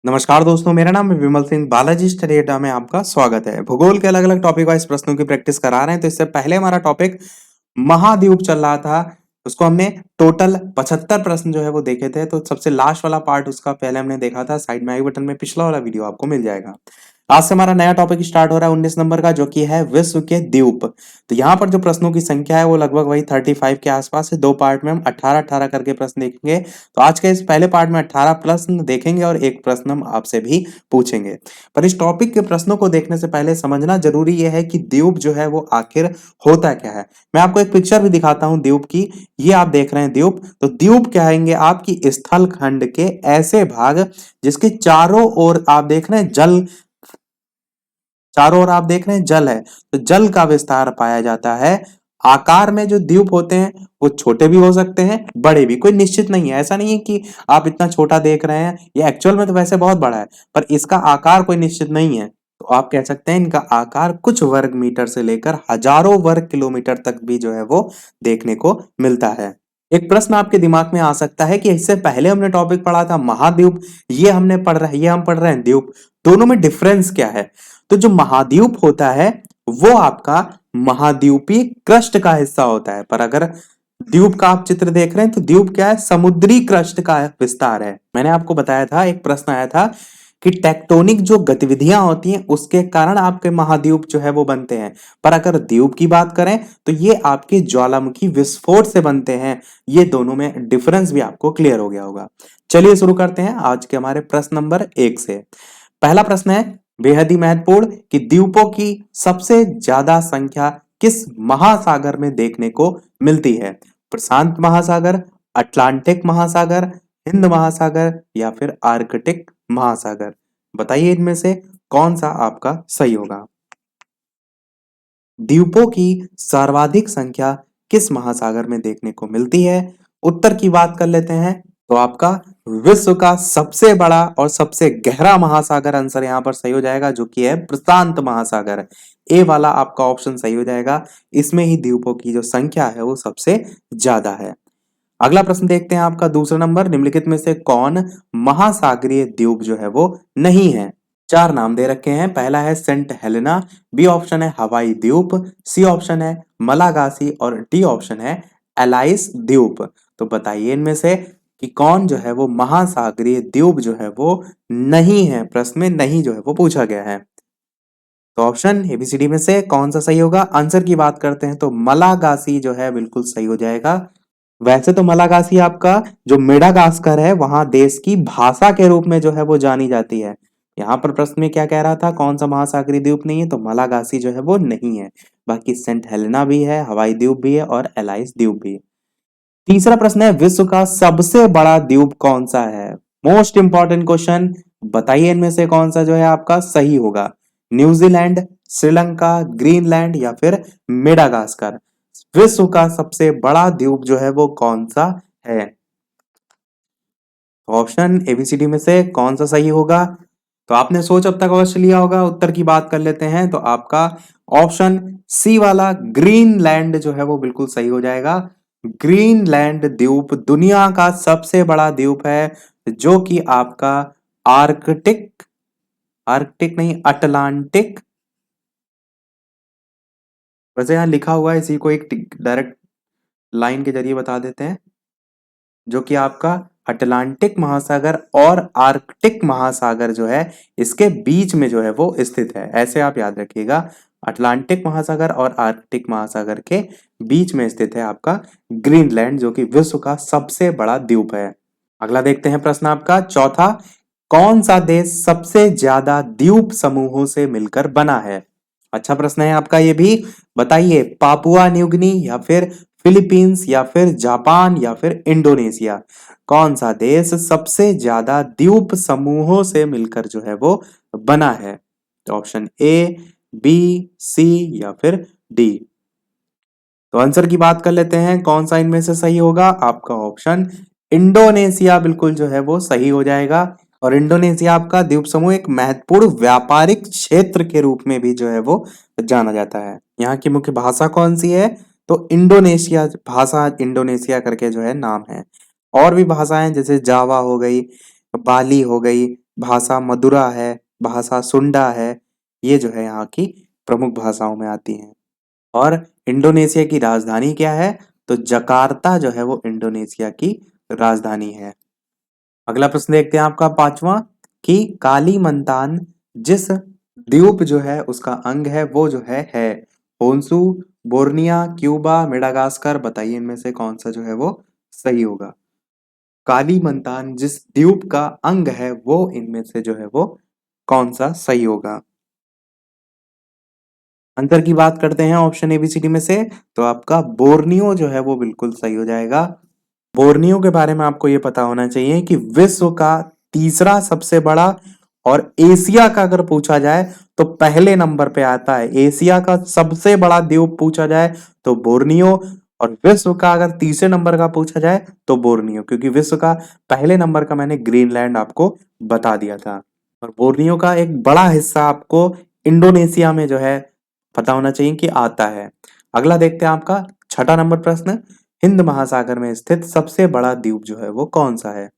नमस्कार दोस्तों, मेरा नाम है विमल सिंह। बालाजी स्टडी अड्डा में आपका स्वागत है। भूगोल के अलग अलग टॉपिक वाइज प्रश्नों की प्रैक्टिस करा रहे हैं। तो इससे पहले हमारा टॉपिक महाद्वीप चल रहा था, उसको हमने टोटल 75 प्रश्न जो है वो देखे थे। तो सबसे लास्ट वाला पार्ट उसका पहले हमने देखा था, साइड में आई बटन में पिछला वाला वीडियो आपको मिल जाएगा। आज से हमारा नया टॉपिक स्टार्ट हो रहा है 19 नंबर का, जो कि है विश्व के द्वीप। तो यहाँ पर जो प्रश्नों की संख्या है वो लगभग वही 35 के आसपास है। दो पार्ट में हम 18-18 करके प्रश्न देखेंगे। तो आज के इस पहले पार्ट में 18 प्रश्न देखेंगे और एक प्रश्न हम आपसे भी पूछेंगे। पर इस टॉपिक के प्रश्नों को देखने से पहले समझना जरूरी यह है कि द्वीप जो है वो आखिर होता क्या है। मैं आपको एक पिक्चर भी दिखाता हूं द्वीप की। ये आप देख रहे हैं द्वीप। तो द्वीप कहेंगे आपकी स्थल खंड के ऐसे भाग जिसके चारों ओर आप देख रहे हैं जल, चारों ओर आप देख रहे हैं जल है, तो जल का विस्तार पाया जाता है। आकार में जो द्वीप होते हैं वो छोटे भी हो सकते हैं, बड़े भी, कोई निश्चित नहीं है। ऐसा नहीं है कि आप इतना छोटा देख रहे हैं, ये एक्चुअल में तो वैसे बहुत बड़ा है, पर इसका आकार कोई निश्चित नहीं है। तो आप कह सकते हैं इनका आकार कुछ वर्ग मीटर से लेकर हजारों वर्ग किलोमीटर तक भी जो है वो देखने को मिलता है। एक प्रश्न आपके दिमाग में आ सकता है कि इससे पहले हमने टॉपिक पढ़ा था महाद्वीप, ये हमने पढ़ रहे हैं, ये हम पढ़ रहे हैं द्वीप, दोनों में डिफरेंस क्या है? तो जो महाद्वीप होता है वो आपका महाद्वीपीय क्रस्ट का हिस्सा होता है। पर अगर द्वीप का आप चित्र देख रहे हैं तो द्वीप क्या है? समुद्री क्रस्ट का विस्तार है। मैंने आपको बताया था, एक प्रश्न आया था कि टेक्टोनिक जो गतिविधियां होती हैं उसके कारण आपके महाद्वीप जो है वो बनते हैं। पर अगर द्वीप की बात करें तो ये आपके ज्वालामुखी विस्फोट से बनते हैं। ये दोनों में डिफरेंस भी आपको क्लियर हो गया होगा। चलिए शुरू करते हैं आज के हमारे प्रश्न नंबर 1 से। पहला प्रश्न है बेहद ही महत्वपूर्ण कि द्वीपों की सबसे ज्यादा संख्या किस महासागर में देखने को मिलती है? प्रशांत महासागर, अटलांटिक महासागर, हिंद महासागर या फिर आर्कटिक महासागर? बताइए इनमें से कौन सा आपका सही होगा। द्वीपों की सर्वाधिक संख्या किस महासागर में देखने को मिलती है? उत्तर की बात कर लेते हैं तो आपका विश्व का सबसे बड़ा और सबसे गहरा महासागर आंसर यहां पर सही हो जाएगा, जो कि है प्रशांत महासागर। ए वाला आपका ऑप्शन सही हो जाएगा। इसमें ही द्वीपों की जो संख्या है वो सबसे ज्यादा है। अगला प्रश्न देखते हैं आपका दूसरा नंबर। निम्नलिखित में से कौन महासागरीय द्वीप जो है वो नहीं है? चार नाम दे रखे हैं। पहला है सेंट हेलेना, बी ऑप्शन है हवाई द्वीप, सी ऑप्शन है मलागासी और डी ऑप्शन है एलाइस द्वीप। तो बताइए इनमें से कि कौन जो है वो महासागरीय द्वीप जो है वो नहीं है। प्रश्न में नहीं जो है वो पूछा गया है। तो ऑप्शन एबीसीडी में से कौन सा सही होगा? आंसर की बात करते हैं तो मलागासी जो है बिल्कुल सही हो जाएगा। वैसे तो मलागासी आपका जो मेडागास्कर है वहां देश की भाषा के रूप में जो है वो जानी जाती है। यहाँ पर प्रश्न में क्या कह रहा था, कौन सा महासागरीय द्वीप नहीं है? तो मलागासी जो है वो नहीं है। बाकी सेंट हेलेना भी है, हवाई द्वीप भी है और एलाइस द्वीप भी। तीसरा प्रश्न है विश्व का सबसे बड़ा द्वीप कौन सा है? Most important question. बताइए इनमें से कौन सा जो है आपका सही होगा। न्यूजीलैंड, श्रीलंका, ग्रीनलैंड या फिर मेडागास्कर? विश्व का सबसे बड़ा द्वीप जो है वो कौन सा है? ऑप्शन एबीसीडी में से कौन सा सही होगा? तो आपने सोच अब तक अवश्य लिया होगा। उत्तर की बात कर लेते हैं तो आपका ऑप्शन सी वाला ग्रीनलैंड जो है वो बिल्कुल सही हो जाएगा। ग्रीनलैंड द्वीप दुनिया का सबसे बड़ा द्वीप है, जो कि आपका आर्कटिक, आर्कटिक नहीं अटलांटिक, वैसे यहाँ लिखा हुआ है, इसी को एक डायरेक्ट लाइन के जरिए बता देते हैं, जो कि आपका अटलांटिक महासागर और आर्कटिक महासागर जो है इसके बीच में जो है वो स्थित है। ऐसे आप याद रखिएगा, अटलांटिक महासागर और आर्कटिक महासागर के बीच में स्थित है आपका ग्रीनलैंड, जो कि विश्व का सबसे बड़ा द्वीप है। अगला देखते हैं प्रश्न आपका चौथा। कौन सा देश सबसे ज्यादा द्वीप समूहों से मिलकर बना है? अच्छा प्रश्न है आपका ये भी। बताइए पापुआ न्यू गिनी या फिर फिलीपींस या फिर जापान या फिर इंडोनेशिया? कौन सा देश सबसे ज्यादा द्वीप समूहों से मिलकर जो है वो बना है? तो ऑप्शन ए, बी, सी या फिर डी? तो आंसर की बात कर लेते हैं, कौन सा इनमें से सही होगा? आपका ऑप्शन इंडोनेशिया बिल्कुल जो है वो सही हो जाएगा। और इंडोनेशिया आपका द्वीप समूह एक महत्वपूर्ण व्यापारिक क्षेत्र के रूप में भी जो है वो जाना जाता है। यहाँ की मुख्य भाषा कौन सी है? तो इंडोनेशिया भाषा, इंडोनेशिया करके जो है नाम है। और भी भाषाएं जैसे जावा हो गई, बाली हो गई, भाषा मदुरा है, भाषा सुंडा है, ये जो है यहाँ की प्रमुख भाषाओं में आती हैं। और इंडोनेशिया की राजधानी क्या है? तो जकार्ता जो है वो इंडोनेशिया की राजधानी है। अगला प्रश्न देखते हैं आपका पांचवा कि कालीमंतान जिस द्वीप जो है उसका अंग है वो जो है होन्सू, बोर्निया, क्यूबा, मेडागास्कर। बताइए इनमें से कौन सा जो है वो सही होगा। कालीमंतान जिस द्वीप का अंग है वो इनमें से जो है वो कौन सा सही होगा। आंसर की बात करते हैं ऑप्शन एबीसीडी में से, तो आपका बोर्नियो जो है वो बिल्कुल सही हो जाएगा। बोर्नियो के बारे में आपको ये पता होना चाहिए कि विश्व का तीसरा सबसे बड़ा और एशिया का अगर पूछा जाए तो पहले नंबर पे आता है। एशिया का सबसे बड़ा द्वीप पूछा जाए तो बोर्नियो, और विश्व का अगर तीसरे नंबर का पूछा जाए तो बोर्नियो, क्योंकि विश्व का पहले नंबर का मैंने ग्रीनलैंड आपको बता दिया था। और बोर्नियो का एक बड़ा हिस्सा आपको इंडोनेशिया में जो है पता होना चाहिए कि आता है। अगला देखते हैं आपका छठा नंबर प्रश्न, हिंद महासागर में स्थित सबसे बड़ा द्वीप जो है वो कौन सा है?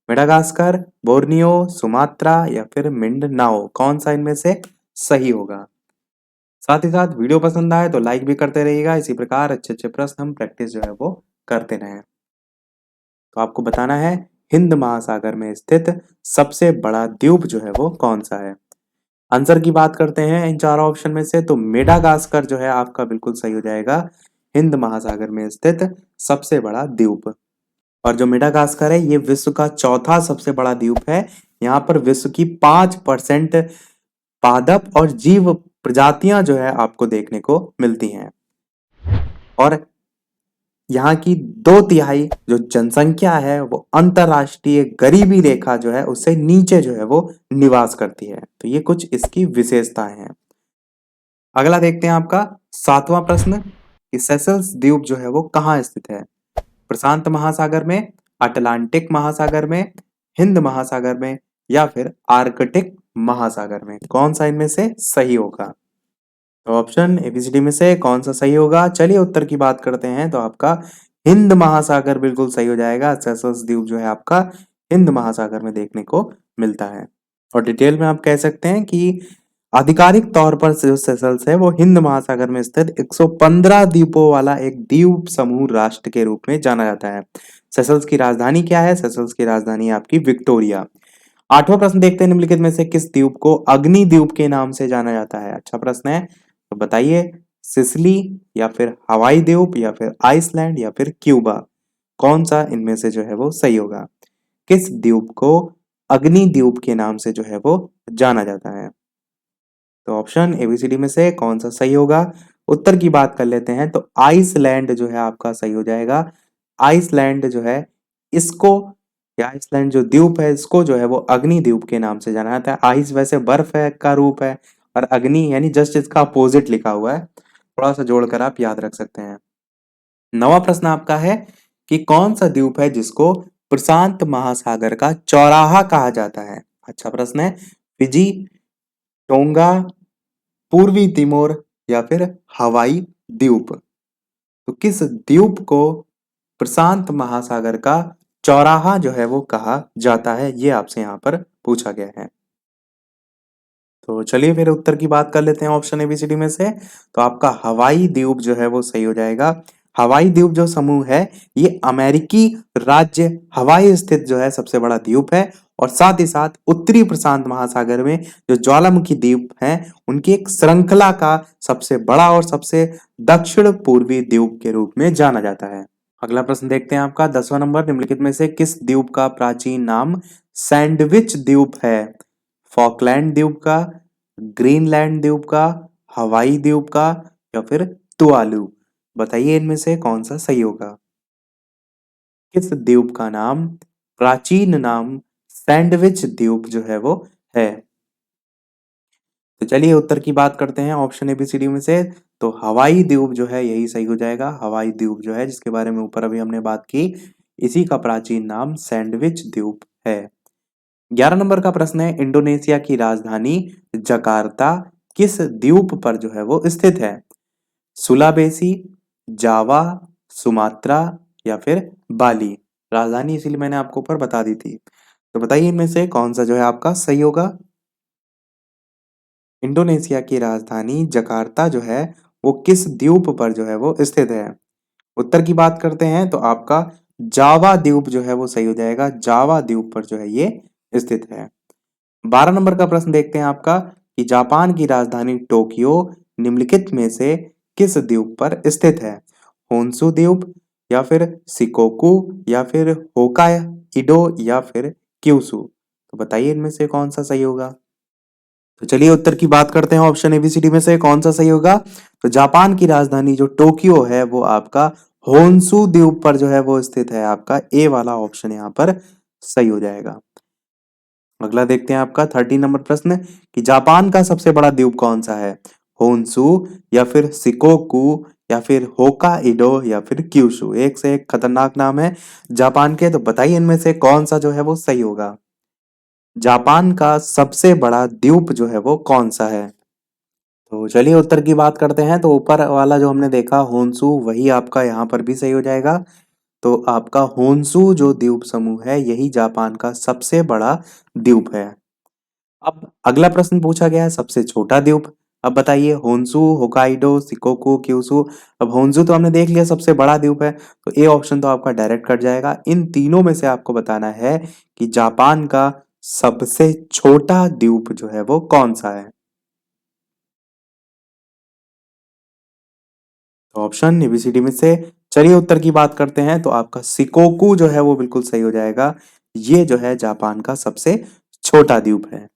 मेडागास्कर, बोर्नियो, सुमात्रा या फिर मिंडनाओ, कौन सा इनमें से सही होगा? साथ ही साथ वीडियो पसंद आए तो लाइक भी करते रहिएगा। इसी प्रकार अच्छे अच्छे प्रश्न हम प्रैक्टिस जो है वो करते रहें। तो आपको बताना है हिंद महासागर में स्थित सबसे बड़ा द्वीप जो है वो कौन सा है। आंसर की बात करते हैं इन चारों ऑप्शन में से, तो मेडागास्कर जो है आपका बिल्कुल सही हो जाएगा। हिंद महासागर में स्थित सबसे बड़ा द्वीप। और जो मेडागास्कर है ये विश्व का चौथा सबसे बड़ा द्वीप है। यहाँ पर विश्व की 5% पादप और जीव प्रजातियां जो है आपको देखने को मिलती हैं। और यहाँ की 2/3 जो जनसंख्या है वो अंतरराष्ट्रीय गरीबी रेखा जो है उससे नीचे जो है वो निवास करती है। तो ये कुछ इसकी विशेषताएं हैं। अगला देखते हैं आपका सातवां प्रश्न कि सेशल्स द्वीप जो है वो कहाँ स्थित है? प्रशांत महासागर में, अटलांटिक महासागर में, हिंद महासागर में या फिर आर्कटिक महासागर में, कौन सा इनमें से सही होगा? तो ऑप्शन एबीसीडी में से कौन सा सही होगा? चलिए उत्तर की बात करते हैं, तो आपका हिंद महासागर बिल्कुल सही हो जाएगा। सेशल्स द्वीप जो है आपका हिंद महासागर में देखने को मिलता है। और डिटेल में आप कह सकते हैं कि आधिकारिक तौर पर जो सेशल्स है वो हिंद महासागर में स्थित 115 द्वीपों वाला एक द्वीप समूह राष्ट्र के रूप में जाना जाता है। सेशल्स की राजधानी क्या है? सेशल्स की राजधानी है आपकी विक्टोरिया। आठवां प्रश्न देखते हैं, निम्नलिखित में से किस द्वीप को अग्नि द्वीप के नाम से जाना जाता है? अच्छा प्रश्न है, तो बताइए सिसिली या फिर हवाई द्वीप या फिर आइसलैंड या फिर क्यूबा, कौन सा इनमें से जो है वो सही होगा? किस द्वीप को अग्नि द्वीप के नाम से जो है वो जाना जाता है? तो ऑप्शन एबीसीडी में से कौन सा सही होगा? उत्तर की बात कर लेते हैं, तो आइसलैंड जो है आपका सही हो जाएगा। आइसलैंड जो है इसको, या आइसलैंड जो द्वीप है इसको जो है वो अग्नि द्वीप के नाम से जाना जाता है। आइस वैसे बर्फ है का रूप है, और अग्नि यानी जस्ट इसका अपोजिट लिखा हुआ है। थोड़ा सा जोड़कर आप याद रख सकते हैं। नवा प्रश्न आपका है कि कौन सा द्वीप है जिसको प्रशांत महासागर का चौराहा कहा जाता है? अच्छा प्रश्न है, फिजी, टोंगा, पूर्वी तिमोर या फिर हवाई द्वीप, तो किस द्वीप को प्रशांत महासागर का चौराहा जो है वो कहा जाता है, ये आपसे यहाँ पर पूछा गया है। तो चलिए फिर उत्तर की बात कर लेते हैं ऑप्शन एबीसीडी में से, तो आपका हवाई द्वीप जो है वो सही हो जाएगा। हवाई द्वीप जो समूह है ये अमेरिकी राज्य हवाई स्थित जो है सबसे बड़ा द्वीप है, और साथ ही साथ उत्तरी प्रशांत महासागर में जो ज्वालामुखी द्वीप हैं उनकी एक श्रृंखला का सबसे बड़ा और सबसे दक्षिण पूर्वी द्वीप के रूप में जाना जाता है। अगला प्रश्न देखते हैं आपका 10वां नंबर, निम्नलिखित में से किस द्वीप का प्राचीन नाम सैंडविच द्वीप है? फॉकलैंड द्वीप का, ग्रीनलैंड द्वीप का, हवाई द्वीप का या फिर तुवालू, बताइए इनमें से कौन सा सही होगा? किस द्वीप का नाम प्राचीन नाम सैंडविच द्वीप जो है वो है? तो चलिए उत्तर की बात करते हैं ऑप्शन एबीसीडी में से, तो हवाई द्वीप जो है यही सही हो जाएगा। हवाई द्वीप जो है जिसके बारे में ऊपर अभी हमने बात की, इसी का प्राचीन नाम सैंडविच द्वीप है। 11 नंबर का प्रश्न है, इंडोनेशिया की राजधानी जकार्ता किस द्वीप पर जो है वो स्थित है? सुलाबेसी, जावा, सुमात्रा या फिर बाली, राजधानी इसीलिए मैंने आपको ऊपर बता दी थी। तो बताइए इनमें से कौन सा जो है आपका सही होगा। इंडोनेशिया की राजधानी जकार्ता जो है वो किस द्वीप पर जो है वो स्थित है। उत्तर की बात करते हैं तो आपका जावा द्वीप जो है वो सही हो जाएगा। जावा द्वीप पर जो है ये स्थित है। 12 नंबर का प्रश्न देखते हैं आपका कि जापान की राजधानी टोक्यो निम्नलिखित में से किस द्वीप पर स्थित है। होन्शु द्वीप या फिर शिकोकू या फिर होकाइडो या फिर क्यूशू। तो बताइए इनमें से कौन सा सही होगा। तो चलिए उत्तर की बात करते हैं। ऑप्शन एबीसीडी में से कौन सा सही होगा। तो जापान की राजधानी जो टोक्यो है वो आपका होन्शु द्वीप पर जो है वो स्थित है। आपका ए वाला ऑप्शन यहाँ पर सही हो जाएगा। अगला देखते हैं आपका 13 नंबर प्रश्न कि जापान का सबसे बड़ा द्वीप कौन सा है। होन्शु या फिर शिकोकू या फिर होकाइडो या फिर क्यूशू। एक से एक खतरनाक नाम है जापान के। तो बताइए इनमें से कौन सा जो है वो सही होगा। जापान का सबसे बड़ा द्वीप जो है वो कौन सा है। तो चलिए उत्तर की बात करते हैं। तो ऊपर वाला जो हमने देखा होन्शु वही आपका यहाँ पर भी सही हो जाएगा। तो आपका होन्शु जो द्वीप समूह है यही जापान का सबसे बड़ा द्वीप है। अब अगला प्रश्न पूछा गया है सबसे छोटा द्वीप। अब बताइए होन्शु, होकाइडो, शिकोकू, क्यूशू। अब होन्शु तो हमने देख लिया सबसे बड़ा द्वीप है। तो ए ऑप्शन तो आपका डायरेक्ट कट जाएगा। इन तीनों में से आपको बताना है कि जापान का सबसे छोटा द्वीप जो है वो कौन सा है। तो ऑप्शन एबीसीडी में से चलिए उत्तर की बात करते हैं। तो आपका शिकोकू जो है वो बिल्कुल सही हो जाएगा। ये जो है जापान का सबसे छोटा द्वीप है।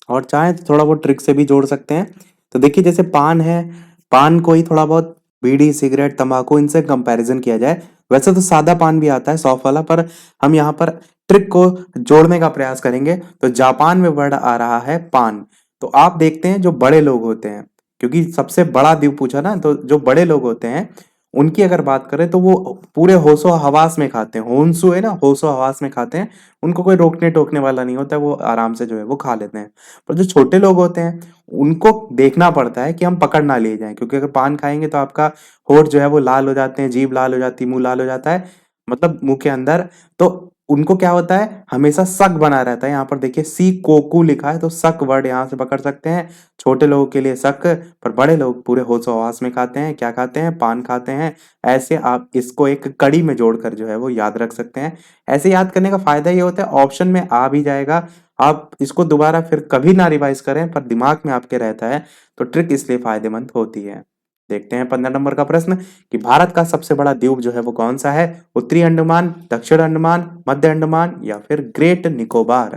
और चाहे तो थोड़ा बहुत ट्रिक से भी जोड़ सकते हैं। तो देखिए जैसे पान है, पान को ही थोड़ा बहुत बीड़ी, सिगरेट, तंबाकू इनसे कंपैरिजन किया जाए। वैसे तो सादा पान भी आता है सौंफ वाला, पर हम यहाँ पर ट्रिक को जोड़ने का प्रयास करेंगे। तो जापान में वर्ड आ रहा है पान। तो आप देखते हैं जो बड़े लोग होते हैं, क्योंकि सबसे बड़ा द्वीप पूछा ना, तो जो बड़े लोग होते हैं उनकी अगर बात करें तो वो पूरे होशो हवास में खाते हैं। होन्सु है ना, होशो हवास में खाते हैं। उनको कोई रोकने टोकने वाला नहीं होता, वो आराम से जो है वो खा लेते हैं। पर जो छोटे लोग होते हैं उनको देखना पड़ता है कि हम पकड़ ना लिए जाएं, क्योंकि अगर पान खाएंगे तो आपका होठ जो है वो लाल हो जाते हैं, जीभ लाल हो जाती है, मुंह लाल हो जाता है, मतलब मुंह के अंदर। तो उनको क्या होता है, हमेशा शक बना रहता है। यहाँ पर देखिए सी कोकू लिखा है, तो शक वर्ड यहाँ से पकड़ सकते हैं। छोटे लोगों के लिए शक, पर बड़े लोग पूरे होश हवास में खाते हैं। क्या खाते हैं, पान खाते हैं। ऐसे आप इसको एक कड़ी में जोड़कर जो है वो याद रख सकते हैं। ऐसे याद करने का फायदा ये होता है ऑप्शन में आ भी जाएगा। आप इसको दोबारा फिर कभी ना रिवाइज करें, पर दिमाग में आपके रहता है। तो ट्रिक इसलिए फायदेमंद होती है। देखते हैं 15 नंबर का प्रश्न कि भारत का सबसे बड़ा द्वीप जो है वो कौन सा है। उत्तरी अंडमान, दक्षिण अंडमान, मध्य अंडमान या फिर ग्रेट निकोबार।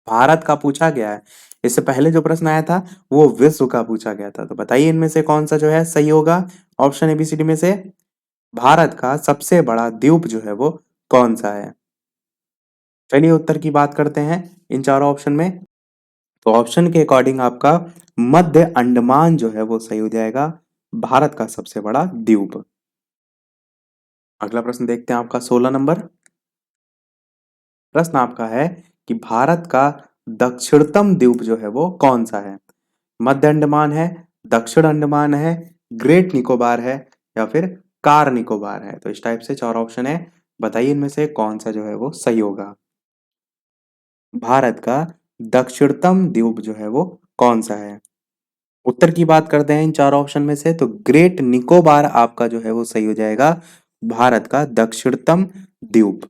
भारत का पूछा गया है। इससे पहले जो प्रश्न आया था वो विश्व का पूछा गया था। तो बताइए इनमें से कौन सा जो है सही होगा। ऑप्शन एबीसीडी में से भारत का सबसे बड़ा द्वीप जो है वो कौन सा है। चलिए उत्तर की बात करते हैं इन चारों ऑप्शन में। तो ऑप्शन के अकॉर्डिंग आपका मध्य अंडमान जो है वो सही हो जाएगा, भारत का सबसे बड़ा द्वीप। अगला प्रश्न देखते हैं आपका 16 नंबर। प्रश्न आपका है कि भारत का दक्षिणतम द्वीप जो है वो कौन सा है। मध्य अंडमान है, दक्षिण अंडमान है, ग्रेट निकोबार है या फिर कार निकोबार है। तो इस टाइप से चार ऑप्शन है। बताइए इनमें से कौन सा जो है वो सही होगा। भारत का दक्षिणतम द्वीप जो है वो कौन सा है। उत्तर की बात करते हैं इन चार ऑप्शन में से। तो ग्रेट निकोबार आपका जो है वो सही हो जाएगा, भारत का दक्षिणतम द्वीप।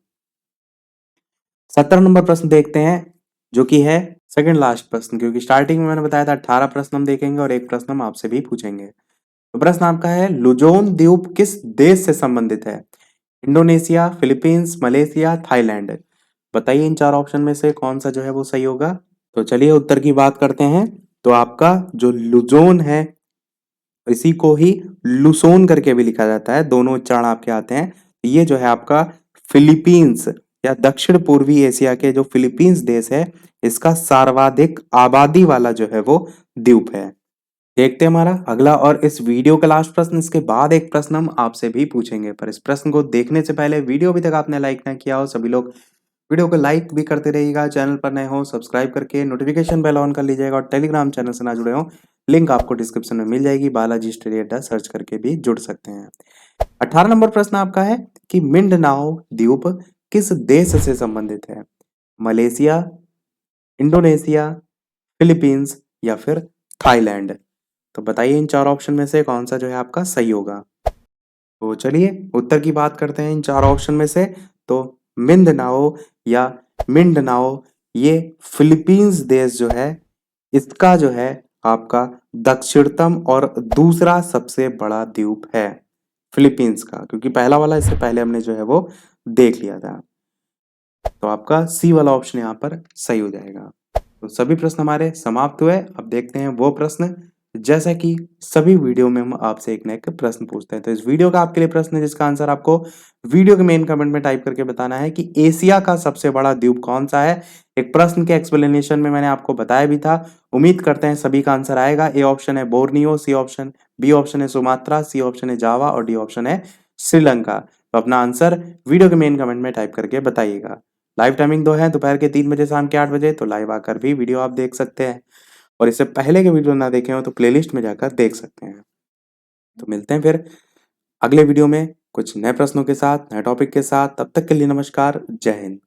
17 नंबर प्रश्न देखते हैं जो कि है सेकंड लास्ट प्रश्न, क्योंकि स्टार्टिंग में मैंने बताया था 18 प्रश्न हम देखेंगे और एक प्रश्न हम आपसे भी पूछेंगे। तो प्रश्न आपका है लुजोन द्वीप किस देश से संबंधित है। Indonesia, Philippines, Malaysia, Thailand. बताइए इन चार ऑप्शन में से कौन सा जो है वो सही होगा। तो चलिए उत्तर की बात करते हैं। तो आपका जो लुजोन है इसी को ही लुसोन करके भी लिखा जाता है, दोनों उच्चारण आपके आते हैं। ये जो है आपका फिलीपींस या दक्षिण पूर्वी एशिया के जो फिलीपींस देश है इसका सर्वाधिक आबादी वाला जो है वो द्वीप है। देखते हैं हमारा अगला और इस वीडियो का लास्ट प्रश्न। इसके बाद एक प्रश्न हम आपसे भी पूछेंगे, पर इस प्रश्न को देखने से पहले वीडियो अभी तक आपने लाइक ना किया हो सभी लोग वीडियो को लाइक भी करते रहिएगा। चैनल पर नए हो सब्सक्राइब करके नोटिफिकेशन बेल ऑन कर लीजिएगा और टेलीग्राम चैनल से ना जुड़े हो लिंक आपको डिस्क्रिप्शन में मिल जाएगी। बालाजी स्टडी अड्डा सर्च करके भी जुड़ सकते हैं। 18 नंबर प्रश्न आपका है कि मिंडनाओ द्वीप किस देश से संबंधित है। मलेशिया, इंडोनेशिया, फिलीपींस या फिर थाईलैंड। तो बताइए इन चार ऑप्शन में से कौन सा जो है आपका सही होगा। तो चलिए उत्तर की बात करते हैं इन चार ऑप्शन में से। तो मिंदनाओ या मिंडनाओ ये फिलीपींस देश जो है इसका जो है आपका दक्षिणतम और दूसरा सबसे बड़ा द्वीप है फिलीपींस का, क्योंकि पहला वाला इससे पहले हमने जो है वो देख लिया था। तो आपका सी वाला ऑप्शन यहाँ पर सही हो जाएगा। तो सभी प्रश्न हमारे समाप्त हुए। अब देखते हैं वो प्रश्न, जैसा कि सभी वीडियो में हम आपसे एक न एक प्रश्न पूछते हैं। तो इस वीडियो का आपके लिए प्रश्न है जिसका आंसर आपको वीडियो के मेन कमेंट में टाइप करके बताना है कि एशिया का सबसे बड़ा द्वीप कौन सा है। एक प्रश्न के एक्सप्लेनेशन में मैंने आपको बताया भी था। उम्मीद करते हैं सभी का आंसर आएगा। ए ऑप्शन है Borneo, C option, B option है सुमात्रा, सी ऑप्शन है जावा और डी ऑप्शन है श्रीलंका। तो अपना आंसर वीडियो के मेन कमेंट में टाइप करके बताइएगा। लाइव टाइमिंग दो है, दोपहर के 3 बजे, शाम के 8 बजे। तो लाइव आकर भी वीडियो आप देख सकते हैं, और इससे पहले के वीडियो ना देखे हो तो प्लेलिस्ट में जाकर देख सकते हैं। तो मिलते हैं फिर अगले वीडियो में कुछ नए प्रश्नों के साथ, नए टॉपिक के साथ। तब तक के लिए नमस्कार, जय हिंद।